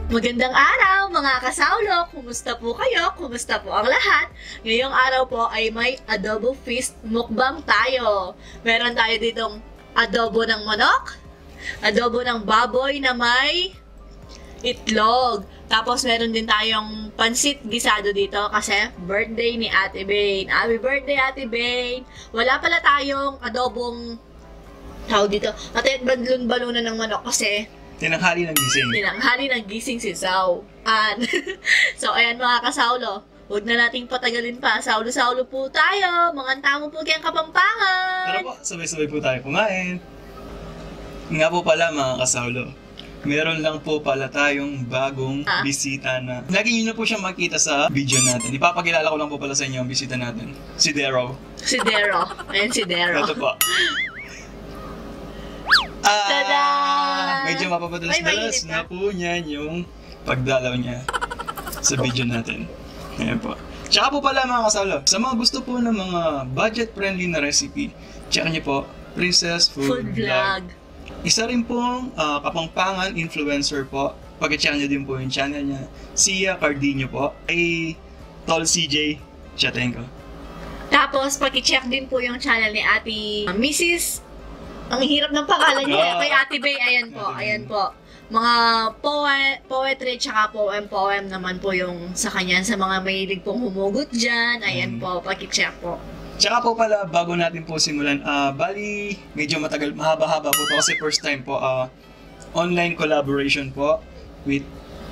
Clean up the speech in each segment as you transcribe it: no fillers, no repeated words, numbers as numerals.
Magandang araw mga kasawlo! Kumusta po kayo? Kumusta po ang lahat? Ngayong araw po ay may adobo feast mukbang tayo. Meron tayo ditong adobo ng manok, adobo ng baboy na may itlog. Tapos meron din tayong pansit gisado dito kasi birthday ni Ate Bane. Happy birthday Ate Bane! Wala pala tayong adobong tawag dito. Ate, balon-balunan ng manok kasi tinanghali ng gising. Tinanghali ng gising si Sao. So, ayan mga kasawlo. Huwag na nating patagalin pa. Saulo-saulo po tayo. Mga tamo po kayang Kapampangan. Tara po, sabay-sabay po tayo kumain. Nga po pala mga kasawlo, meron lang po pala tayong bagong bisita na lagi nyo na po siyang makita sa video natin. Ipapakilala ko lang po pala sa inyo ang bisita natin. Si Dero. Si Dero. Ayan si Dero. Ito po. Tada! Medyo mapapadalas-dalas na po niyan yung pagdalaw niya sa video natin. Ayan po. Tsaka po pala mga kasawlo, sa mga gusto po ng mga budget-friendly na recipe, check niyo po, Princess Food Vlog. Isa rin pong Kapampangan influencer po. Pag-check niyo din po yung channel niya. Sia Cardino po. Ay Tol CJ. Chatin ko. Tapos, pag-check din po yung channel ni Ate Mrs. Ang hirap ng pangalan niya. Kay Ate Bay, ayan po. Ayan po. Mga poetry tsaka poem naman po yung sa kanya. Sa mga mahilig pong humugot dyan. Ayan po. Pag-check po. Tsaka po pala, bago natin po simulan, bali, medyo matagal, mahaba-haba po to kasi first time po, online collaboration po with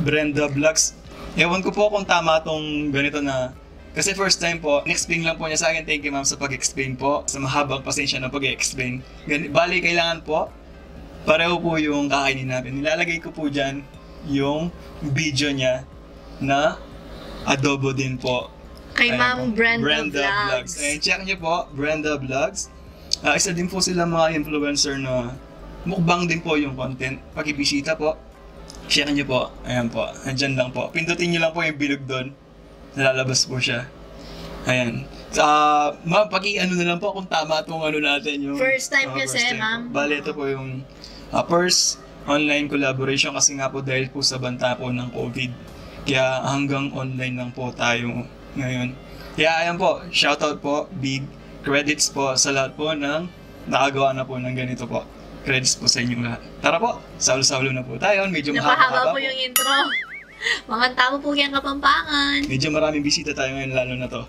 Brenda Vlogs. Ewan ko po kung tama tong ganito na, kasi first time po, in-explain lang po niya sa akin, thank you ma'am sa pag-explain po, sa mahabang pasensya ng pag-explain. Bali, kailangan po, pareho po yung kakainin natin. Nilalagay ko po dyan yung video niya na adobo din po. Kay Ma'am Brenda Vlogs. Ayan, check niyo po, Brenda Vlogs. Isa din po sila mga influencer na mukbang din po yung content. Pakibisita po, check niyo po. Ayan po, andyan lang po. Pindutin niyo lang po yung bilog doon. Nalalabas po siya. Ayan. Ma'am, paki-ano na lang po kung tama itong ano natin yung First time kasi, ma'am. Bale, ito po yung first online collaboration kasi nga po dahil po sa banta po ng COVID. Kaya hanggang online lang po tayo ngayon. Kaya ayan po, shoutout po, big credits po sa lahat po ng nakagawa na po ng ganito po. Credits po sa inyong lahat. Tara po, saulo-saulo na po tayo. Medyo napahaba po yung intro. Mga tamo po kayang Kapampangan. Medyo maraming bisita tayo ngayon, lalo na to.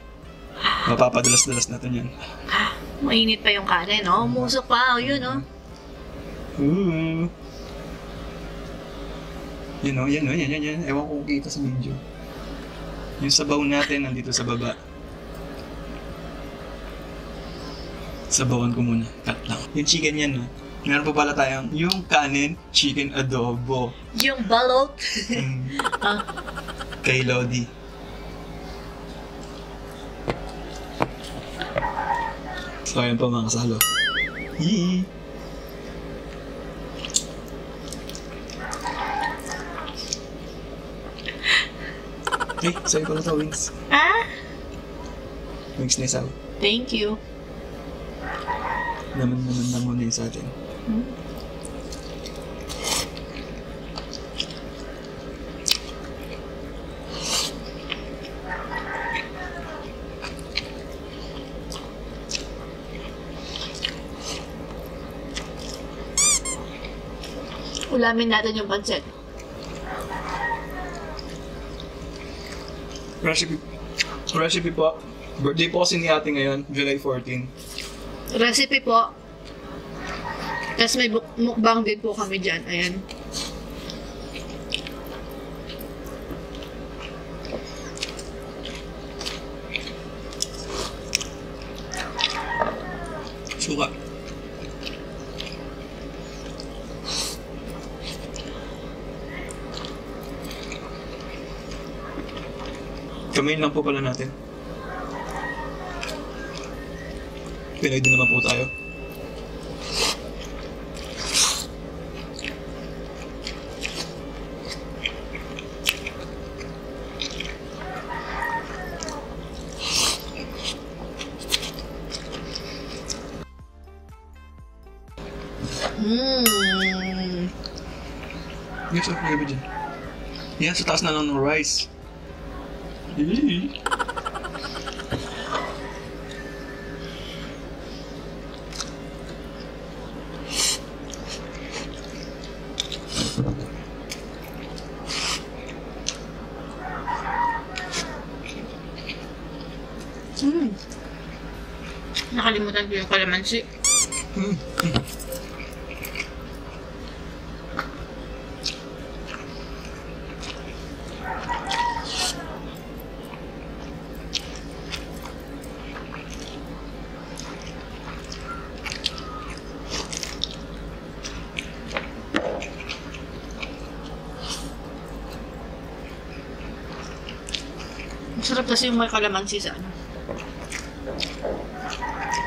Mapapadalas-dalas na to yan. Mainit pa yung kanin, no? Musok pa, yun, no? Yan. Ewan ko kita sa video. Yung sabaw natin nandito sa baba. Sabawan ko muna. Cut lang. Yung chicken yan, no? Meron po pala tayong yung kanin, chicken adobo. Yung balot. Kay Lodi. So, ayan po mga kasalo. Yee! Eh, sa'yo pala ito, wings. Wings na isaw. Thank you. Naman na muna yung sa atin. Ulamin natin yung pancit. Recipe po. Birthday po kasi ni ate ngayon, July 14. Recipe po. Tapos may mukbang din po kami dyan. Ayan. Suka. Kamain lang po pala natin. Pinoy din naman po tayo. Mmm. Yes, okay ba dyan? Yan, sa taas na lang ng rice. Eee. Nakalimutan ko yung kalamansi. Masarap kasi yung may kalamansi sa ano.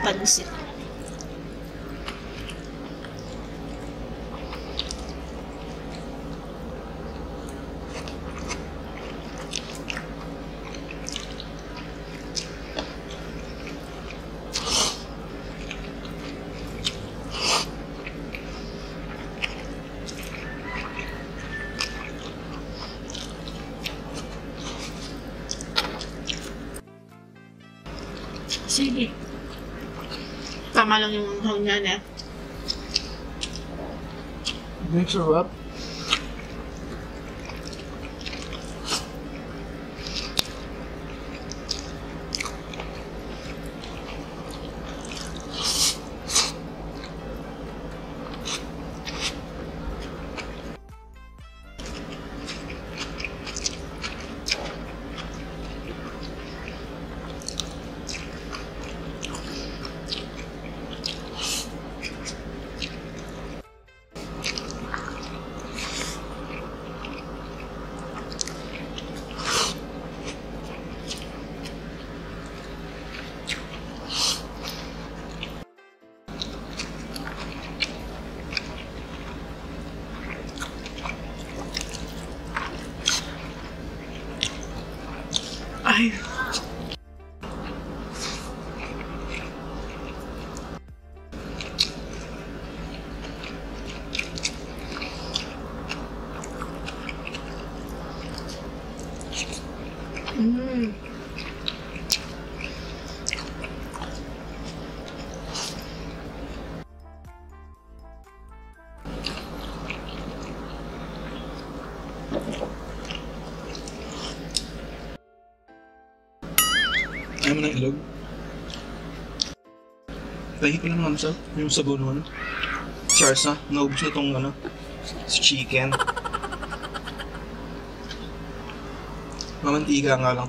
Pansit. Sige. Tama lang yung anghang niya na. Mix her up. Ay. Ayaw mo ng ilog? Tahi ko lang naman sa yung sabaw naman. Charles na, naubos na itong ano, chicken. Mamantiga nga lang.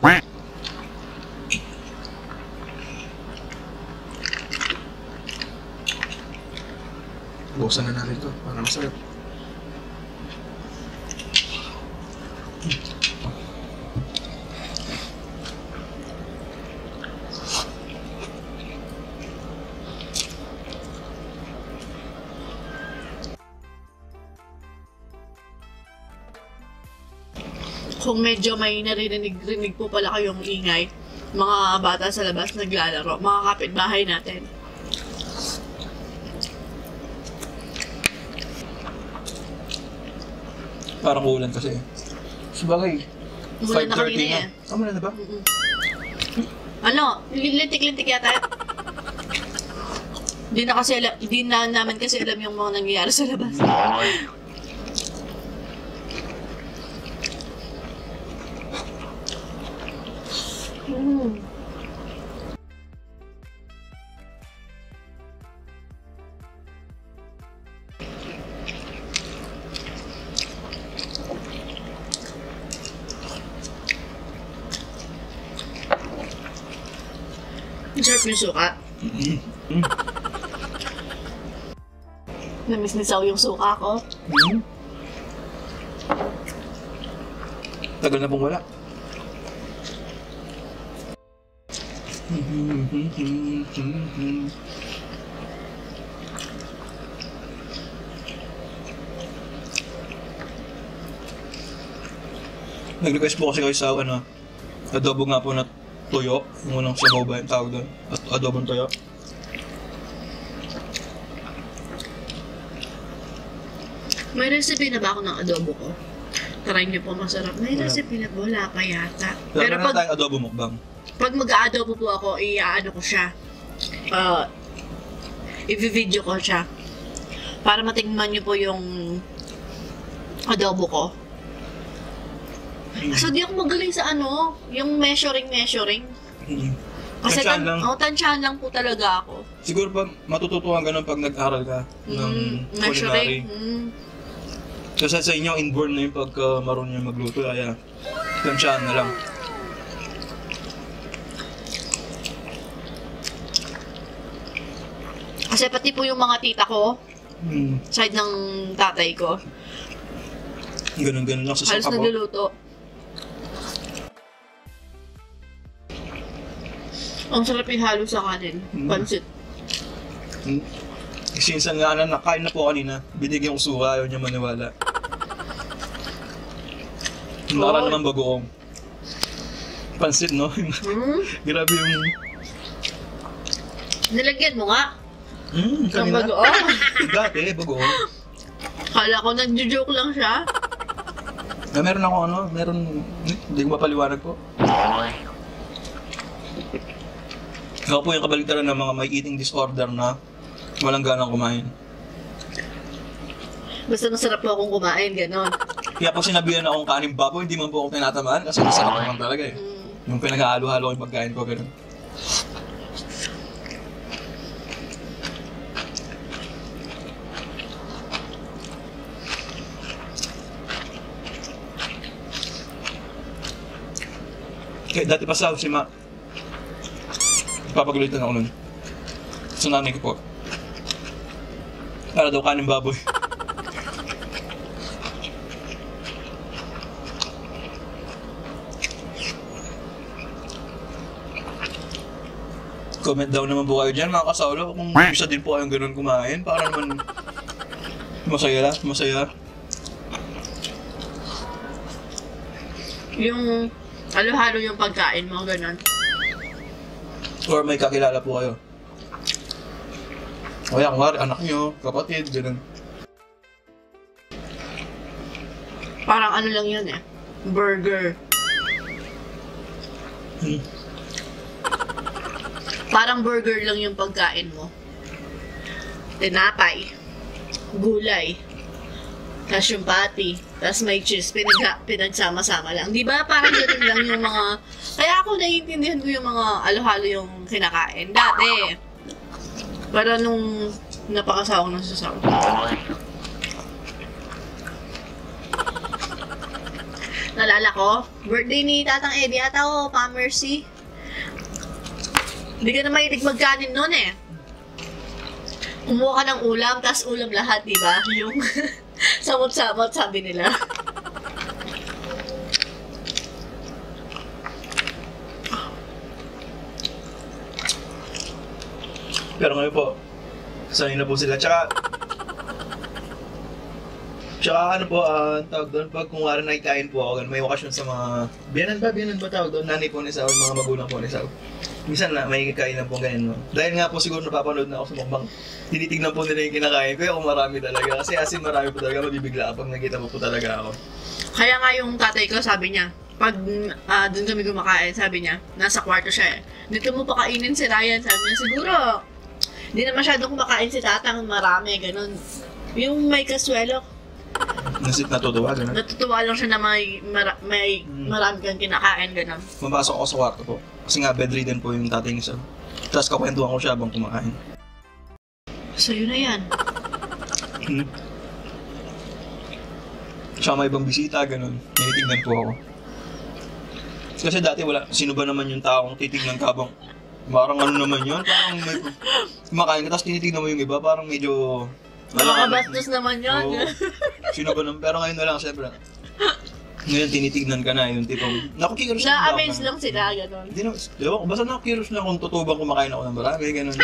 Bukasan na natin ito para masarap. Kung medyo may naririnig po pala kayong ingay, mga bata sa labas naglalaro, mga kapitbahay natin. Parang ulan kasi. Sabagay. Umulan na kanina eh. Umulan na ba? Ano? Lintik-lintik yata. Di na naman kasi alam yung mga nangyayari sa labas. Sarap yung suka. Namiss ni Saw yung suka ko. Tagal na pong wala. Nag-request po kasi kayo sa ano, adobo nga po na tuyo. Yung unang sabaw ba yung tawag doon? Adobong tuyo. May recipe na ba ako ng adobo ko? Try niyo po, masarap. May recipe na po, wala pa yata. Pero Pero tayong adobo mukbang. pag mag-a-adobo po ako, i-ano ko siya. I-video ko siya. Para matingnan niyo po yung adobo ko. So, di ako magaling sa ano, yung measuring. Kasi Tansyahan lang. tansyahan lang po talaga ako. Siguro pag matututuhan ganun pag nag-aral ka ng culinary. Measuring. Kasi sa inyo, inborn na yung pagka marunong yung magluto, kaya tansyahan na lang. Kasi pati po yung mga tita ko, side ng tatay ko, Ganun-ganun lang sa halos sangka po. nagluluto. Ang sarap ihalo sa kanin. Pansit. Sinsan nga na nakain na po kanina, binigyan ko suka, ayaw niya maniwala. Nakaraan naman bagoong. Pansit, no? Grabe yung... Nilagyan mo nga. Ng Kanina. bagoong. Dati, bagoong. Kala ko nagjo-joke lang siya. Meron ako hindi ko mapaliwanag po. Ako po yung kabaligtaran ng mga may eating disorder na walang ganang kumain. Basta masarap po akong kumain, gano'n. Kaya pag sinabihan akong kanin baboy, hindi man po ako tinatamaan kasi masarap naman talaga eh. Yung pinaghahalo-halo yung pagkain ko, gano'n. Kaya dati pa sa si Ma, papagulitan ako nun. Sa nanay ko po. Para daw kanin baboy. Comment down naman po kayo dyan mga kasawlo kung isa din po kayong ganun kumain para naman masaya. Yung halo-halo yung pagkain mo, gano'n. Or may kakilala po kayo. O kaya kung anak nyo, kapatid, ganun. Parang ano lang yun eh. Burger. Parang burger lang yung pagkain mo. Tinapay. Gulay. Tapos yung patty. Tapos may cheese. Pinagsama-sama lang. Di ba? Parang ganun lang yung mga... Kaya ako naiintindihan ko yung mga halo-halo yung kinakain. Dati. Pero nung napakasawang ng sasaw. Nalala ko, birthday ni Tatang Eddie ata o Pa Mercy. Hindi ka na mahilig magkanin nun eh. Kumuha ka ng ulam, tas ulam lahat, di ba? Yung samot-samot, sabi nila. Pero ngayon po, sanay na po sila. Tsaka ano po, tawag doon, pag kung wala nakikain po ako, may okasyon sa mga biyanan ba tawag doon, nanay po ni Sao, mga magulang po ni Sao. Minsan na may kainan po ganyan, no? Dahil nga po siguro napapanood na ako sa mukbang, tinitignan po nila yung kinakain ko, kung marami talaga. Kasi asin marami po talaga, mabibigla kapag nakita po talaga ako. Kaya nga yung tatay ko, sabi niya, pag dun kami kumakain, sabi niya, nasa kwarto siya eh. Dito mo pa kainin si Ryan, sabi niya, siguro, hindi na masyadong kumakain si Tatang, marami, ganun. Yung may kaswelo, Natutuwa, gano'n. natutuwa lang siya na marami kang kinakain, ganun. Mapasok ako sa kwarto po. Kasi nga bedridden po yung tatay niya. Tapos kakwentuhan ko siya habang kumakain. So yun na yan. Siya may ibang bisita, gano'n. Tinitignan po ako. Kasi dati wala, sino ba naman yung taong titignan ka habang parang ano naman yun? Parang may kumakain ka, tapos tinitignan mo yung iba, parang medyo... Nakakabastos naman yun. Oo. Sino ba naman? Pero ngayon na lang, syempre. Ngayon tinitignan ka na, yung tipong... Naku-curious lang. Na-amaze lang sila, gano'n. Hindi na, diba, basta naku-curious lang kung totoo bang kumakain ako ng marami, gano'n.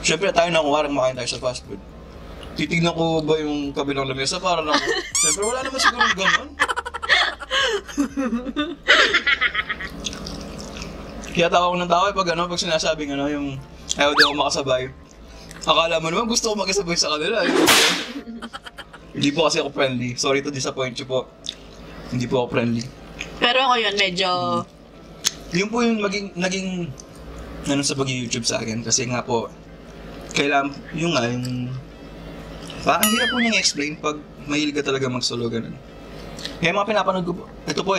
Syempre tayo na kumarang kumakain tayo sa fast food. Titignan ko ba yung kabilang lamesa para lang... Syempre wala naman siguro gano'n. Kaya tawa ko ng tawa pag sinasabing yung ayaw daw ako makasabay. Akala mo naman gusto ko makisabay sa kanila. Hindi po kasi ako friendly. Sorry to disappoint you po. Hindi po ako friendly. Pero ngayon, medyo... Yun po yung naging ano sa pag-YouTube sa akin. Kasi nga po, kailangan, yung parang hirap po niyang explain pag mahilig ka talaga mag-solo, ganun. Kaya mga pinapanood ko po, ito po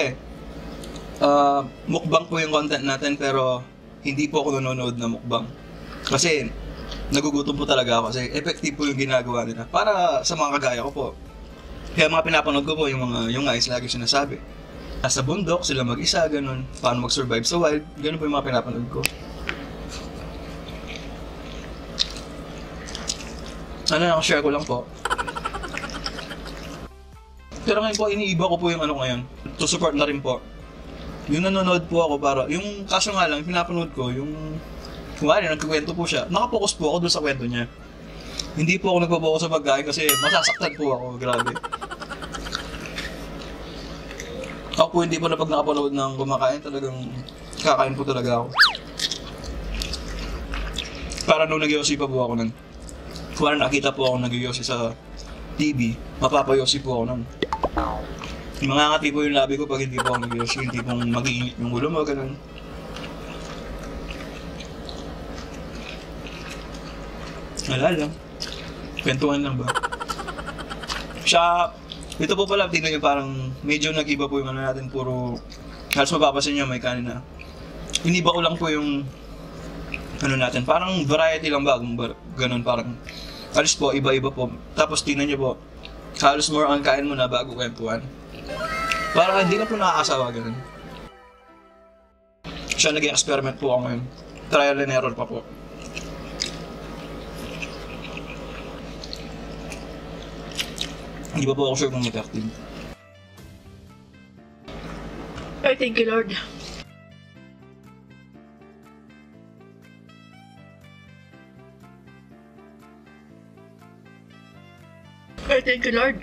mukbang po yung content natin, pero hindi po ako nanonood na mukbang. Kasi, nagugutom po talaga ako kasi effective po yung ginagawa nila. Para sa mga kagaya ko po. Kaya mga pinapanood ko po yung guys lagi sinasabi. Nasa bundok, sila mag-isa, ganun. Paano mag-survive sa wild, ganun po yung mga pinapanood ko. Share ko lang po. Pero ngayon po, iniiba ko po yung ngayon. To support na rin po. Yung nanonood po ako para, yung kaso nga lang, pinapanood ko, yung kumari, nagkikwento po siya. Nakapokus po ako doon sa kwento niya. Hindi po ako nagpo-focus sa pagkain kasi masasaktan po ako, grabe. Ako po hindi po na pag nakapanood ng kumakain, talagang kakain po talaga ako. Para nung nag-yosi pa po ako nun. Kung nakita po ako nag-yosi sa TV, mapapayosi po ako nun. Mangangati po yung labi ko pag hindi po ako nag-yosi, hindi pong mag-iinit yung ulo mo, ganun. Wala lang. Kwentuhan lang ba? Ito po pala, tingnan nyo parang medyo nag-iba po yung natin, puro halos mapapasin nyo may kanin na. Iniba ko lang po yung natin, parang variety lang ba, ganun parang halos po, iba-iba po. Tapos tingnan nyo po, halos more on kain mo na bago kwentuhan. Parang hindi na po nakakasawa, ganun. Naging experiment po ako ngayon. Trial and error pa po. Hindi pa po ako sure kung effective. Oh, thank you, Lord. Oh, thank you, Lord.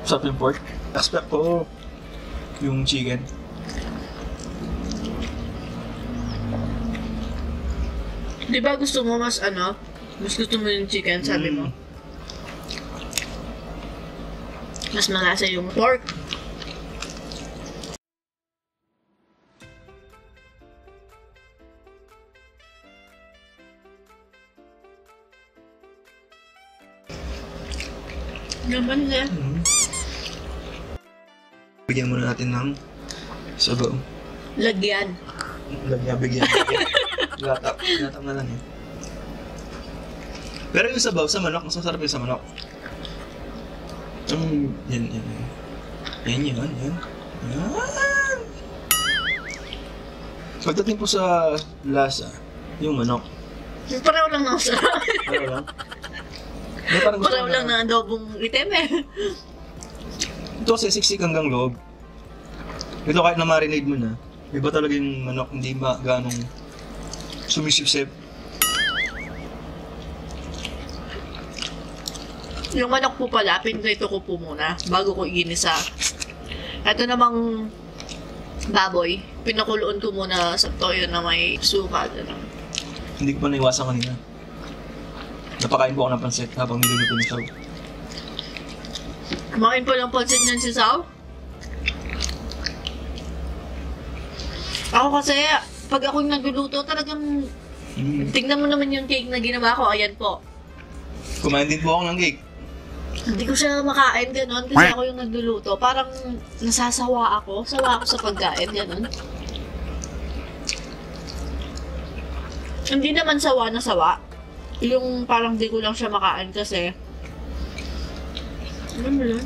Sarap yung pork. Expect ko yung chicken. Di ba gusto mo mas mas gusto mo yung chicken, sabi mo? Mas malasa yung pork. Naman na. Bigyan muna natin ng sabaw. Lagyan. Bigyan. Latap na lang eh. Pero yung sabaw sa manok, mas masarap yung sa manok. Yan. Yan. Pagdating po sa lasa, yung manok. Pareho lang ng sarap. Pareho lang? Pareho lang na adobong itim eh. Ito kasi siksik hanggang loob. Ito kahit na marinade mo na, iba talaga yung manok, hindi ganong sumisipsip. Yung manok po pala, pinrito ko po muna bago ko iginisa. Ito namang baboy, pinakuloon ko muna sa toyo na may suka. Hindi ko pa naiwasan kanina. Napakain po ako ng pansit habang niluluto ni Sao. Kumain pa ng pansit niyan si Sao? Ako kasi, pag ako nagluluto, talagang tingnan mo naman yung cake na ginawa ko. Ayan po. Kumain din po ako ng cake. Hindi ko siya makain gano'n kasi ako yung nagluluto. Parang nasasawa ako. Sawa ako sa pagkain, gano'n. Hindi naman sawa na sawa. Yung parang di ko lang siya makain kasi... Ano mo lang?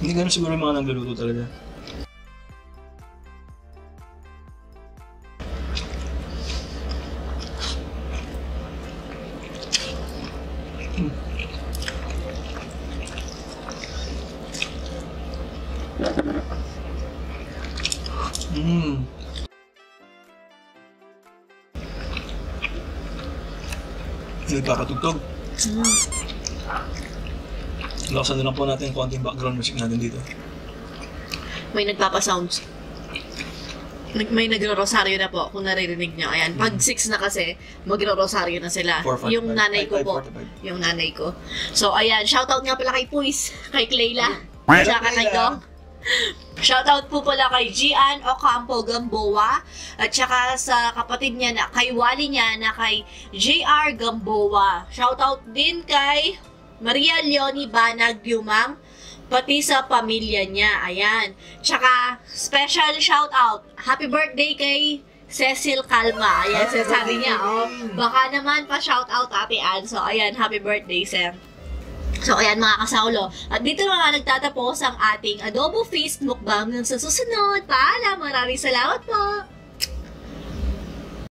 Hindi gano'n siguro yung mga nagluluto talaga. Nagpapatugtog. Lakasan na lang po natin konting background music natin dito. May nagpapasounds. may nagro-rosaryo na po, kung naririnig nyo. Ayan, pag 6 na kasi, magro-rosaryo na sila. 4:45. Yung nanay ko po. 5:45. Yung nanay ko. So, ayan, shoutout nga pala kay Puis, kay Clayla, Hello, tsaka kay Clayla. Dong. Shoutout po pala kay Gian Ocampo Gamboa, at tsaka sa kapatid niya, na, kay Wally niya, na kay JR Gamboa. Shoutout din kay Maria Leonie Banag Biumang, pati sa pamilya niya. Ayan. Tsaka, special shoutout. Happy birthday kay Cecil Calma. Ayan, sabi niya, oh, baka naman pa shoutout Ate Ann. So, ayan, happy birthday, Sam. So, ayan mga kasaulo. At dito na nga nagtatapos ang ating Adobo Feast Mukbang. Sa susunod, paalam. Maraming salamat po.